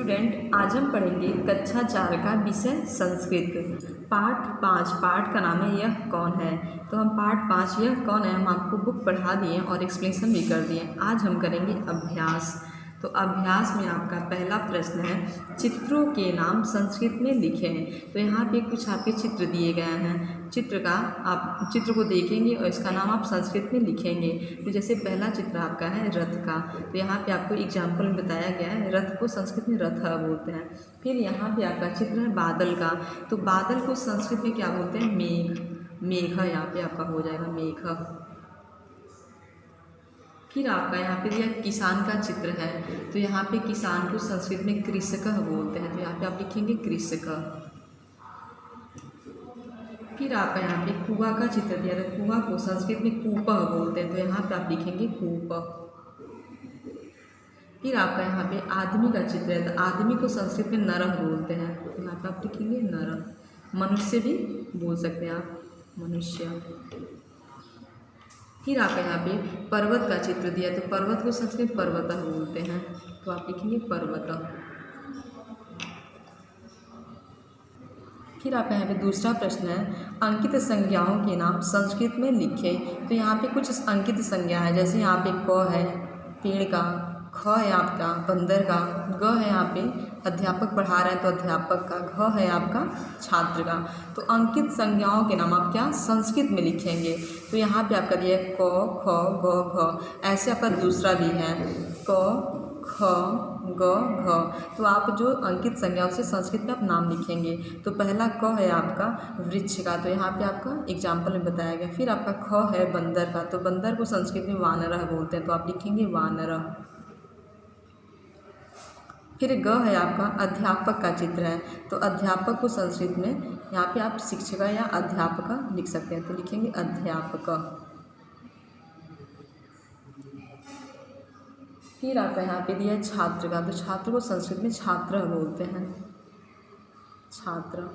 Student, आज हम पढ़ेंगे कक्षा 4 का विषय संस्कृत पाठ 5। पाठ का नाम है यह कौन है। तो हम पाठ 5 यह कौन है हम आपको बुक पढ़ा दिए और एक्सप्लेनेशन भी कर दिए। आज हम करेंगे अभ्यास। तो अभ्यास में आपका पहला प्रश्न है, चित्रों के नाम संस्कृत में लिखें। तो यहाँ पे कुछ आपके चित्र दिए गए हैं। चित्र का आप चित्र को देखेंगे और इसका नाम आप संस्कृत में लिखेंगे। तो जैसे पहला चित्र आपका है रथ का, तो यहाँ पे आपको एग्जाम्पल में बताया गया है, रथ को संस्कृत में रथ बोलते हैं। फिर यहाँ पे आपका चित्र है बादल का, तो बादल को संस्कृत में क्या बोलते हैं, मेघ। मेघ यहाँ पे आपका हो जाएगा मेघ। फिर आपका यहाँ पे दिया किसान का चित्र है, तो यहाँ पे किसान को संस्कृत में कृषक बोलते हैं। तो यहाँ पे आप लिखेंगे कृषक। फिर आपका यहाँ पे कुआं का चित्र दिया, तो कुआं को संस्कृत में कूप बोलते हैं। तो यहाँ पे आप लिखेंगे कूप। फिर आपका यहाँ पे आदमी का चित्र है, तो आदमी को संस्कृत में नरः बोलते हैं। तो यहाँ पे आप लिखेंगे नरः। मनुष्य भी बोल सकते हैं आप, मनुष्य। फिर आप यहाँ पे पर्वत का चित्र दिया, तो पर्वत को संस्कृत में पर्वतः बोलते हैं। तो आप लिखेंगे पर्वतः। फिर आप यहाँ पे दूसरा प्रश्न है, अंकित संज्ञाओं के नाम संस्कृत में लिखें। तो यहाँ पे कुछ अंकित संज्ञा है, जैसे यहाँ पे क है पेड़ का, ख है आपका बंदर का, ग है यहाँ पे अध्यापक पढ़ा रहे हैं तो अध्यापक का, घ है आपका छात्र का। तो अंकित संज्ञाओं के नाम आप क्या संस्कृत में लिखेंगे। तो यहाँ पे आपका दिया है क, ख, ग, घ। ऐसे आपका दूसरा भी है क, ख, ग, घ। तो आप जो अंकित संज्ञाओं से संस्कृत में आप नाम लिखेंगे। तो पहला क है आपका वृक्ष का, तो यहाँ पे आपका एग्जाम्पल में बताया गया। फिर आपका ख है बंदर का, तो बंदर को संस्कृत में वानरः बोलते हैं। तो आप लिखेंगे वानरः। फिर ग है आपका अध्यापक का चित्र है, तो अध्यापक को संस्कृत में यहाँ पे आप शिक्षक या अध्यापक लिख सकते हैं। तो लिखेंगे अध्यापक। फिर आपका यहाँ पे दिया है छात्र का, तो छात्र को संस्कृत में छात्र बोलते हैं, छात्र।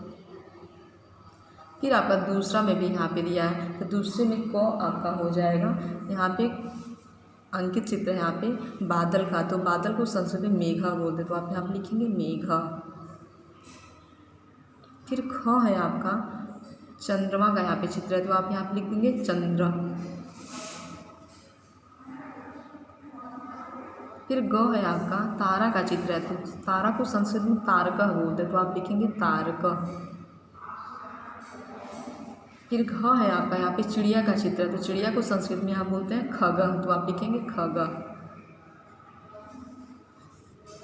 फिर आपका दूसरा में भी यहाँ पे दिया है, तो दूसरे में क आपका हो जाएगा। यहाँ पे अंकित चित्र है यहाँ पे बादल का, तो बादल को संस्कृत में मेघा बोलते हैं। तो आप यहाँ पे लिखेंगे मेघा। फिर ख है आपका चंद्रमा का यहाँ पे चित्र है, तो आप यहाँ पे लिख देंगे चंद्र। फिर ग है आपका तारा का चित्र है, तो तारा को संस्कृत में तारका बोलते हैं। तो आप लिखेंगे तारक। फिर घ है आपका यहाँ पे चिड़िया का चित्र है, तो चिड़िया को संस्कृत में यहाँ बोलते हैं खग। तो आप लिखेंगे खग।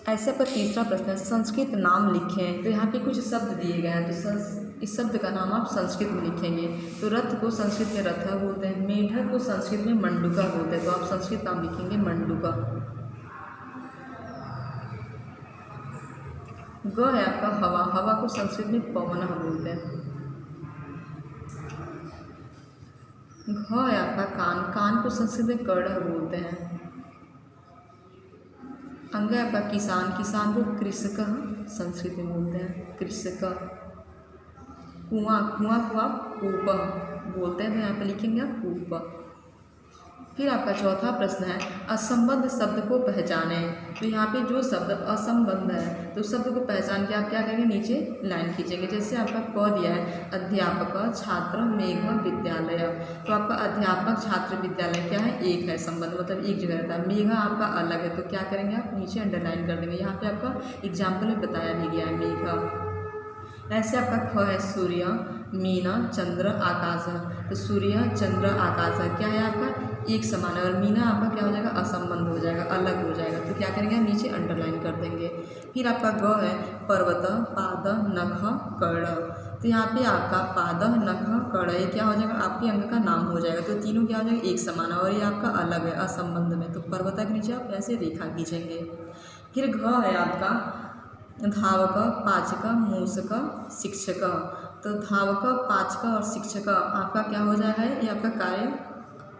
ऐसे पर तीसरा प्रश्न है, संस्कृत नाम लिखें। तो यहाँ पे कुछ शब्द दिए गए हैं, तो इस शब्द का नाम आप संस्कृत में लिखेंगे। तो रथ को संस्कृत में रथ बोलते हैं, मेढक को संस्कृत में मंडूका बोलते हैं। तो आप संस्कृत नाम लिखेंगे मंडूका। ग है आपका हवा, हवा को संस्कृत में पवनः बोलते हैं। घ है आपका कान, कान को संस्कृत में कर्णः बोलते हैं। अंग है आपका किसान, किसान को कृषकः संस्कृत में बोलते हैं, कृषक। कुआं, कुआं को आप कूपः बोलते हैं। तो यहाँ पे लिखेंगे आप कूप। फिर आपका चौथा प्रश्न है, असंबद्ध शब्द को पहचानें। तो यहाँ पे जो शब्द असंबद्ध है, तो शब्द को पहचान के आप क्या करेंगे, नीचे लाइन खींचेंगे। जैसे आपका क दिया है अध्यापक छात्र मेघ विद्यालय, तो आपका अध्यापक छात्र विद्यालय क्या है, एक है संबंध, मतलब एक जगह रहता है। मेघ आपका अलग है, तो क्या करेंगे आप नीचे अंडरलाइन कर देंगे। यहाँ पे आपका एग्जाम्पल में बताया भी गया है मेघ। ऐसे आपका ख है सूर्य मीना चंद्र आकाश, तो सूर्य चंद्र आकाश क्या है आपका एक समान है, और मीना आपका क्या हो जाएगा असंबंध हो जाएगा, अलग हो जाएगा। तो क्या करेंगे हम नीचे अंडरलाइन कर देंगे। फिर आपका ग है पर्वत पाद नख कर्ण, तो यहाँ पे आपका पाद नख कर्ण ये क्या हो जाएगा आपके अंग का नाम हो जाएगा। तो तीनों क्या हो जाएगा एक समान है, और ये आपका अलग है असंबंध में। तो पर्वत के नीचे आप ऐसे रेखा खींचेंगे। फिर घ है आपका धावक पाचक मूसक शिक्षक, तो धावक पाचक और शिक्षक आपका क्या हो जाएगा, ये आपका कार्य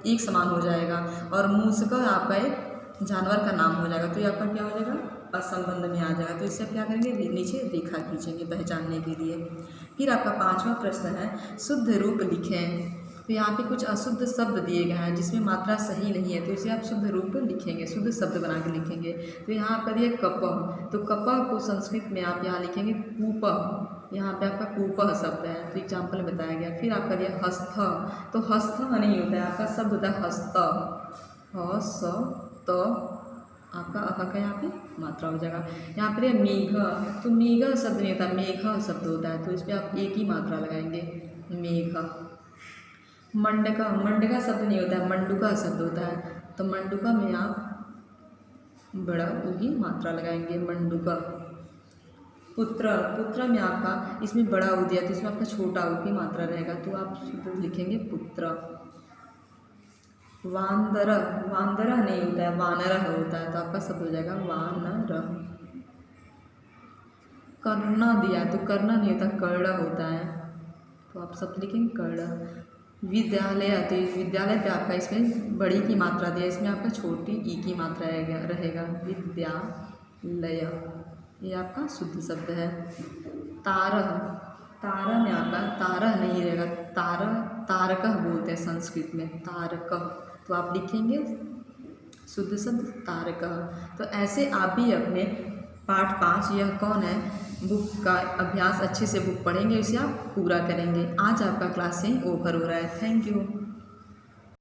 एक समान हो जाएगा, और मूसक आपका एक जानवर का नाम हो जाएगा। तो ये आपका क्या हो जाएगा असंबंध में आ जाएगा। तो इससे आप क्या करेंगे नीचे रेखा खींचेंगे पहचानने के लिए। फिर आपका पांचवा प्रश्न है, शुद्ध रूप लिखें। तो यहाँ पे कुछ अशुद्ध शब्द दिए गए हैं जिसमें मात्रा सही नहीं है, तो इसे आप शुद्ध रूप लिखेंगे, शुद्ध शब्द बना के लिखेंगे। तो यहाँ पर ये कपह, तो कपह को संस्कृत में आप यहाँ लिखेंगे कूपह, यहाँ पे आपका कूपह शब्द है, तो एग्जाम्पल में बताया गया। फिर आपका दिया हस्थ, तो हस्थ नहीं होता है, आपका शब्द होता है हस्त, ह स त, आपका अह का यहाँ पे मात्रा हो जाएगा। यहाँ पर मेघ, तो मेघ शब्द नहीं होता, मेघ शब्द होता है, तो इस पर आप एक ही मात्रा लगाएंगे, मेघ। मंडका, मंडका शब्द नहीं होता है, मंडुका शब्द होता है, तो मंडुका में आप बड़ा ऊ की मात्रा लगाएंगे, मंडुका। पुत्र, पुत्र में आपका इसमें बड़ा ऊ दिया तो इसमें आपका छोटा ऊ की मात्रा रहेगा, तो आप शुद्ध लिखेंगे पुत्र। वांदर, वांदर नहीं होता है, वानर होता है, तो आपका शब्द हो जाएगा वानर। कर्ण दिया तो कर्ण नहीं होता, कर्ण होता है, तो आप शब्द लिखेंगे कर्ण। विद्यालय, तो विद्यालय पे आपका इसमें बड़ी की मात्रा दिया, इसमें आपका छोटी ई की मात्रा रहेगा, विद्यालय, ये आपका शुद्ध शब्द है। तारह, तारह में आपका तारह नहीं रहेगा, तारकह बोलते हैं संस्कृत में, तारकह, तो आप लिखेंगे शुद्ध शब्द तारकह। तो ऐसे आप भी अपने पाठ 5 यह कौन है बुक का अभ्यास अच्छे से बुक पढ़ेंगे, इसे आप पूरा करेंगे। आज आपका क्लास यहीं ओवर हो रहा है। Thank you.